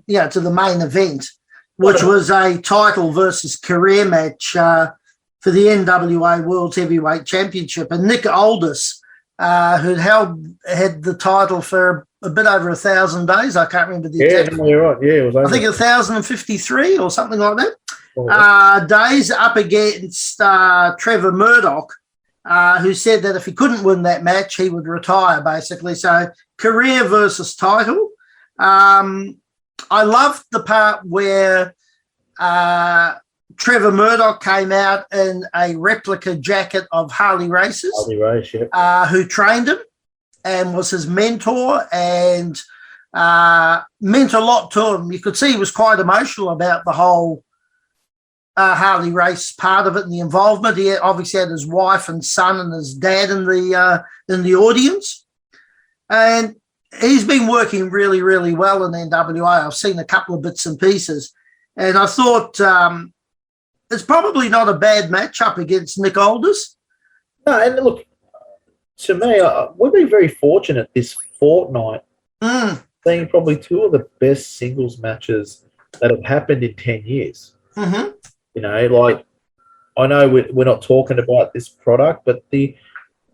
to the main event, which was a title versus career match for the NWA World Heavyweight Championship. And Nick Aldis, who'd had the title for a bit over 1,000 days. I can't remember the exact. Yeah, you're right. Yeah, it was over. I think 1,053 or something like that. Days up against Trevor Murdoch, who said that if he couldn't win that match, he would retire, basically. So career versus title. I loved the part where Trevor Murdoch came out in a replica jacket of Harley Race's, who trained him and was his mentor and meant a lot to him. You could see he was quite emotional about the whole Harley Race part of it and the involvement. He obviously had his wife and son and his dad in the audience. And he's been working really, really well in the NWA. I've seen a couple of bits and pieces. And I thought it's probably not a bad matchup against Nick Aldis. No, and look, to me, we've been very fortunate this fortnight, seeing probably two of the best singles matches that have happened in 10 years. Mm-hmm. You know, like, I know we're not talking about this product, but the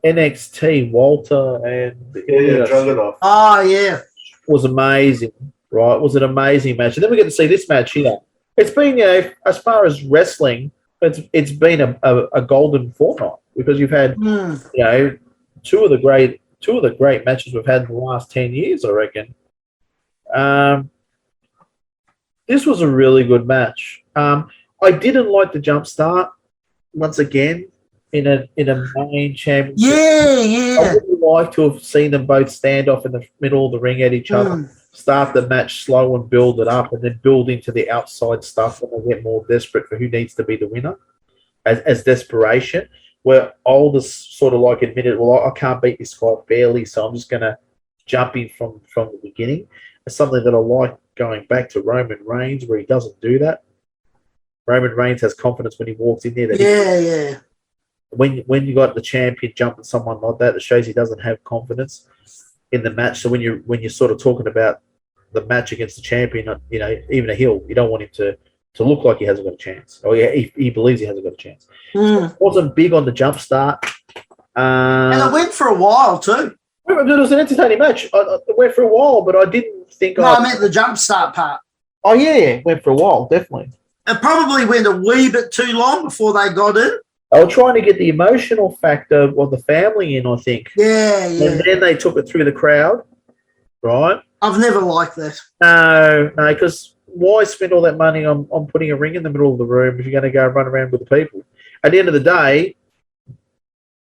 NXT, Walter and Dragunov. Oh, yeah. Was amazing, right? It was an amazing match. And then we get to see this match here. It's been, as far as wrestling, it's been a golden fortnight because you've had, two of the great matches we've had in the last 10 years, I reckon. This was a really good match. I didn't like the jump start once again in a main championship. Yeah. I would like to have seen them both stand off in the middle of the ring at each other, start the match slow and build it up, and then build into the outside stuff when they get more desperate for who needs to be the winner as desperation. Where Aldis sort of like admitted, well, I can't beat this guy barely, so I'm just going to jump in from the beginning. It's something that I like going back to Roman Reigns, where he doesn't do that. Roman Reigns has confidence when he walks in there. Yeah. When you got the champion jumping someone like that, it shows he doesn't have confidence in the match. So when you're sort of talking about the match against the champion, even a heel, you don't want him to look like he hasn't got a chance. Or he believes he hasn't got a chance. So it wasn't big on the jump start. And it went for a while too. It was an entertaining match. It went for a while, but I didn't think... No, I meant the jump start part. Oh, yeah, it went for a while, definitely. It probably went a wee bit too long before they got in. They were trying to get the emotional factor of the family in, I think. Yeah. And then they took it through the crowd, right? I've never liked that. No, because why spend all that money on putting a ring in the middle of the room if you're going to go run around with the people? At the end of the day,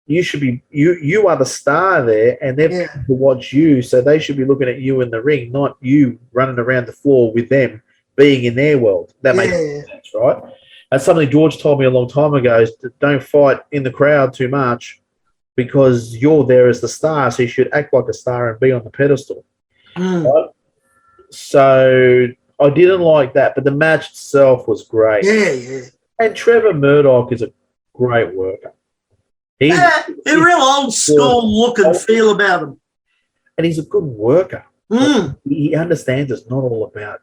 you should be you are the star there, and they're people to watch you, so they should be looking at you in the ring, not you running around the floor with them being in their world. That makes sense, right? That's something George told me a long time ago, is don't fight in the crowd too much because you're there as the star, so you should act like a star and be on the pedestal. Right? So I didn't like that, but the match itself was great. Yeah. And Trevor Murdoch is a great worker. He's a real old school look and feel about him. And he's a good worker. He understands it's not all about,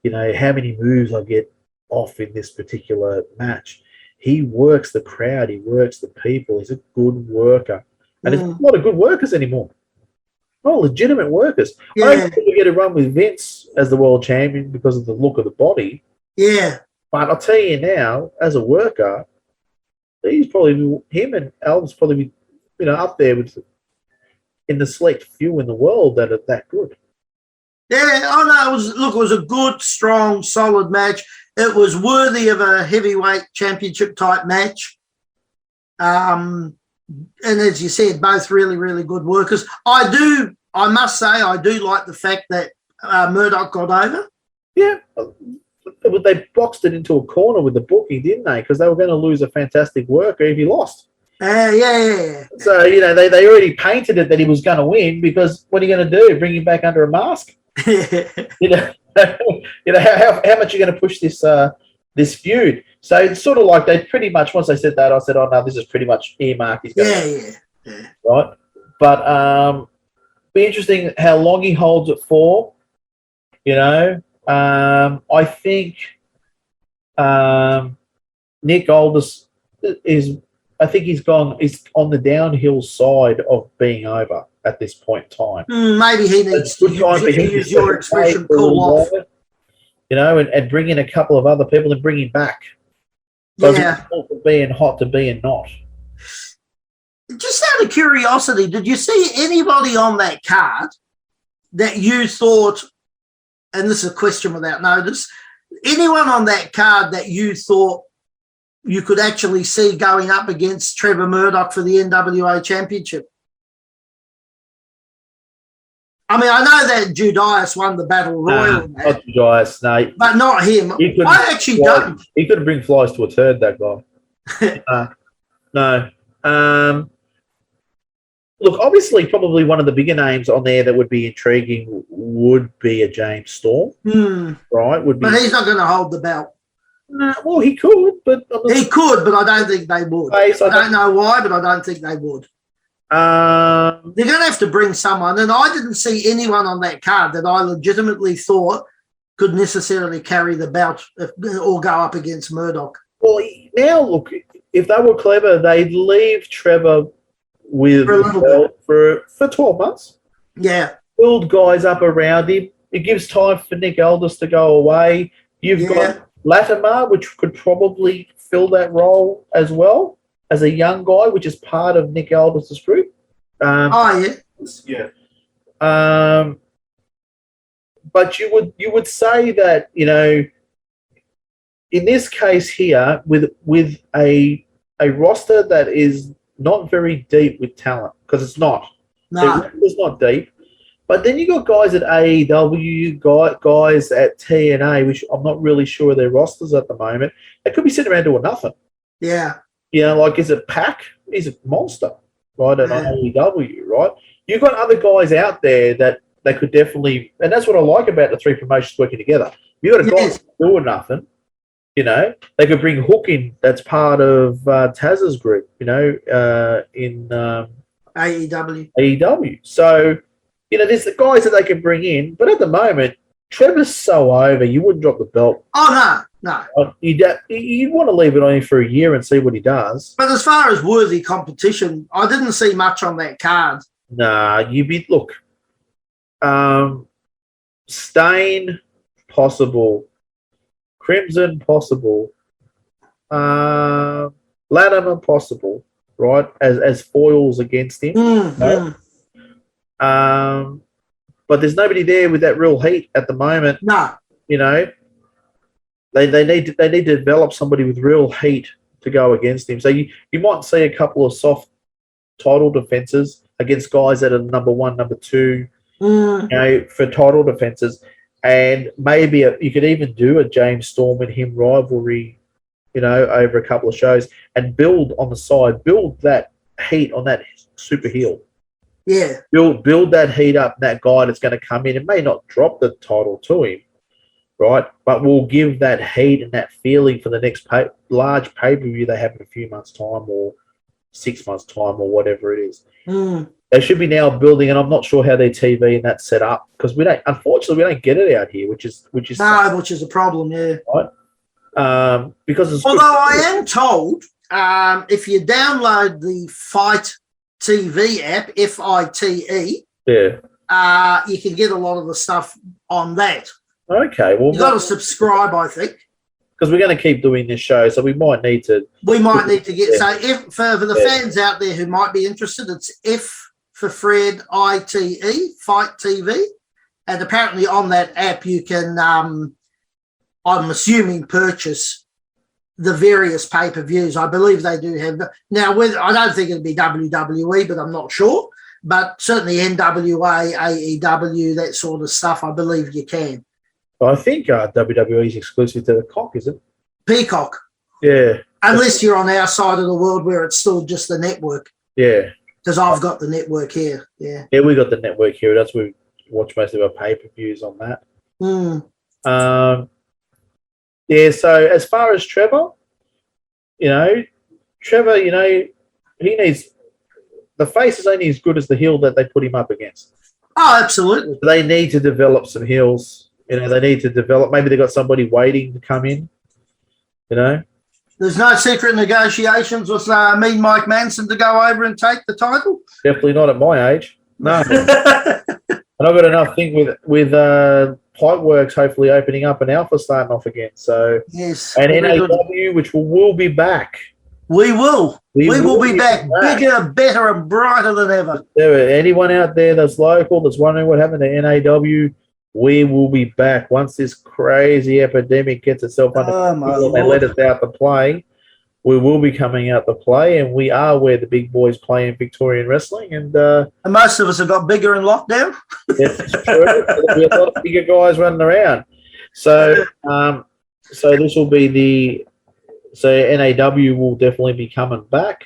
how many moves I get off in this particular match. He works the crowd. He works the people. He's a good worker. And there's a lot of good workers anymore. Not legitimate workers. I don't think we get a run with Vince as the world champion because of the look of the body. Yeah. But I'll tell you now, as a worker, him and Elvis probably up there with in the select few in the world that are that good. Yeah, it was a good, strong, solid match. It was worthy of a heavyweight championship type match. And as you said, both really, really good workers. I must say, I do like the fact that Murdoch got over. Yeah. They boxed it into a corner with the booking, didn't they? Because they were going to lose a fantastic worker if he lost. Yeah. So, they already painted it that he was going to win because what are you going to do? Bring him back under a mask? How much are you going to push this feud? So it's sort of like they pretty much, once they said that, I said, oh, no, this is pretty much earmarked. He's going Yeah. Right? But be interesting how long he holds it for, I think Nick Aldis is. I think he's on the downhill side of being over at this point in time. Maybe he needs to use your expression, cool off. You know, and bring in a couple of other people and bring him back. Yeah. From being hot to being not. Just out of curiosity, did you see anybody on that card that you thought, and this is a question without notice, anyone on that card that you thought you could actually see going up against Trevor Murdoch for the NWA Championship? I mean, I know that Judias won the Battle Royal. Not Judias, no. But not him. I actually don't. He couldn't bring flies to a turd, that guy. No. Look, obviously, probably one of the bigger names on there that would be intriguing would be a James Storm, right? But he's not going to hold the belt. No, well, he could, but he could, but I don't think they would. I don't know why, but I don't think they would. They're going to have to bring someone, and I didn't see anyone on that card that I legitimately thought could necessarily carry the belt or go up against Murdoch. Well, now look, if they were clever, they'd leave Trevor with for 12 months. Yeah. Build guys up around him. It gives time for Nick Aldis to go away. You've got Latimer, which could probably fill that role as well as a young guy, which is part of Nick Aldis' group. Yeah. But you would say that, you know, in this case here, with a roster that is not very deep with talent, because it's not. No. It's not deep. But then you got guys at AEW, guys at TNA, which I'm not really sure of their rosters at the moment. They could be sitting around doing nothing. Yeah. You know, like, is it Pac? He's a monster, right? And on AEW, right? You've got other guys out there that they could definitely, and that's what I like about the three promotions working together. You've got a guy doing nothing, you know. They could bring Hook in, that's part of Taz's group, you know, in AEW. So, you know, there's the guys that they can bring in, but at the moment, Trevor's so over, you wouldn't drop the belt. Oh, no. You'd want to leave it on him for a year and see what he does. But as far as worthy competition, I didn't see much on that card. Nah, look, Stain, possible. Crimson, possible. Latimer, possible, right, as foils against him. Mm-hmm. But there's nobody there with that real heat at the moment. No. You know, they need to develop somebody with real heat to go against him. So you might see a couple of soft title defenses against guys that are number one, number two, you know, for title defenses. And maybe you could even do a James Storm and him rivalry, you know, over a couple of shows and build on the side, build that heat on that super heel. Yeah. Build that heat up, that guy that's going to come in. It may not drop the title to him, right? But we'll give that heat and that feeling for the next large pay-per-view they have in a few months' time or 6 months' time or whatever it is. They should be now building, and I'm not sure how their TV and that's set up because unfortunately, we don't get it out here, which is which is a problem, yeah. Right? Because although I am told, if you download the Fight TV app, FITE, you can get a lot of the stuff on that. Okay, well, you've got to subscribe, I think, because we're going to keep doing this show, so we might need to. Get so if for the fans out there who might be interested, it's F for Fred ITE Fight TV, and apparently on that app you can, I'm assuming, purchase the various pay-per-views. I believe they do have. Now, I don't think it'd be WWE, but I'm not sure. But certainly NWA, AEW, that sort of stuff, I believe you can. I think WWE is exclusive to the Cock, is it? Peacock. Yeah. Unless you're on our side of the world where it's still just the network. Yeah. Because I've got the network here. Yeah. Yeah, we got the network here. That's where we watch most of our pay-per-views on that. Yeah, so as far as Trevor, you know, he needs the face is only as good as the heel that they put him up against. Oh, absolutely. They need to develop some heels You know, they need to develop. Maybe they've got somebody waiting to come in. You know, there's no secret negotiations with Mean Mike Manson to go over and take the title. Definitely not at my age. No. And I've got enough thing with Pipeworks hopefully opening up and Alpha starting off again. So yes, and NAW, which will be back. We will be back bigger, better, and brighter than ever. Anyone out there that's local that's wondering what happened to NAW, we will be back once this crazy epidemic gets itself under control and they let us out to play. We will be coming out to play, and we are where the big boys play in Victorian wrestling. And most of us have got bigger in lockdown. That's true. There'll be a lot of bigger guys running around. So, so this will be so NAW will definitely be coming back.